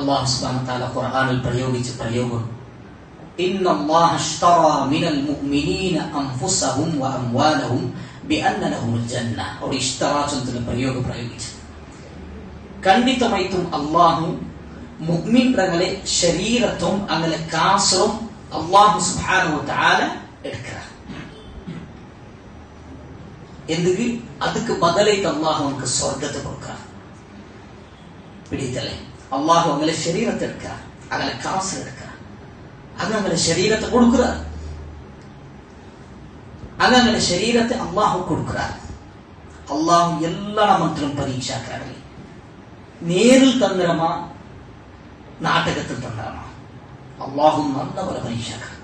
അല്ലാഹു സുബ്ഹാനഹു വ തആല ഖുർആനിൽ പ്രയോഗിച്ച പ്രയോഗം ഇന്നല്ലാഹ അശ്തറാ മിനൽ മുഅ്മിനീന അൻഫുസഹും വ അംവാലഹും ബിഅന്ന ലഹുൽ ജന്ന. ഒരു ഇശ്തറാ എന്ന പ്രയോഗം പ്രയോഗിച്ചു. ಖಂಡಿತವಾಯಿತು ಅಲ್ಲಾಹು ಮುഅ್ಮಿನ್ರಗಳೇ ಶರೀರತುಂ ಅಂಗಲ ಕಾಸರು ಅಲ್ಲಾಹು ಸುಬ್ಹಾನಹು ವ ತಆല എടുക്കறார். എന്തിന്? ಅದಕ್ಕೆ ಬದಲಾಯಿತು ಅಲ್ಲಾಹು ಅವನಿಗೆ ಸ್ವರ್ಗತೆ ಕೊಡ್ತಾರ. പിടിയില്ലേ? അല്ലാഹു അവന്റെ ശരീരത്തെ എടുക്കുക, അവന്റെ കാസ് എടുക്കുക, അവന്റെ ശരീരത്തെ കൊടുക്കുക, അവന്റെ ശരീരത്തെ അല്ലാഹു കൊടുക്കുക. അല്ലാഹു എല്ലാ മക്കളും പരീക്ഷാക്കാരല്ലേ. നേരിൽ തന്നിരമാ നാടകത്തിൽ തന്നിരമാ അല്ലാഹു നല്ലപോലെ പരീക്ഷാക്കാർ.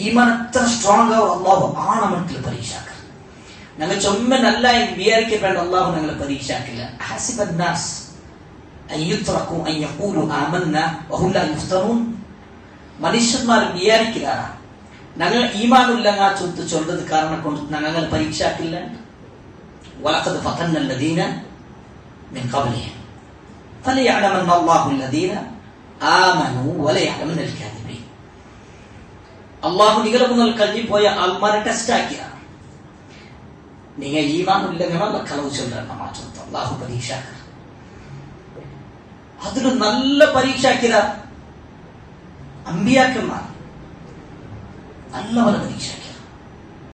ഈമാൻ എത്ര സ്ട്രോങ് ആവും അല്ലാഹു ആ മക്കൾ പരീക്ഷാക്കാർ. ഞങ്ങൾ ചുമ്മ നല്ല വിചാരിക്കപ്പെടേണ്ട അല്ലാഹു ഞങ്ങളെ പരീക്ഷാക്കില്ല. ഹസിബന്നാസ് അയ്യുത്രകു അൻ യഖൂലു ആമന്നാ വഹും ലാ യുഫ്തനൂൻ. മനുഷ്യന്മാർ വിചാരിക്കുകയാണ് ഞങ്ങൾ ഈമാനില്ല ചൊല്ലത് കാരണം കൊണ്ട് ഞങ്ങൾ പരീക്ഷാക്കില്ല. വലഖദ് ഫതന്ന അല്ലദീന മിൻ ഖബ്ലിഹിം ഫലയഅലമന്ന അല്ലാഹു അല്ലദീന ആമനൂ വലയഅലമന്ന അൽകാദിബീൻ. അല്ലാഹു നിങ്ങളെ മുന്നിൽ കഴിഞ്ഞുപോയ ആൾമാരെ ടെസ്റ്റ് ആക്കിയാണ്. നിങ്ങൾ ഈമാനില്ലെങ്കിലല്ല കളവ് ചൊല്ലണം മാത്രം അല്ലാഹു പരീക്ഷാക്കാർ. അതിന് നല്ല പരീക്ഷാക്കിയ അമ്പിയാക്കന്മാർ നല്ലപോലെ പരീക്ഷാക്കി.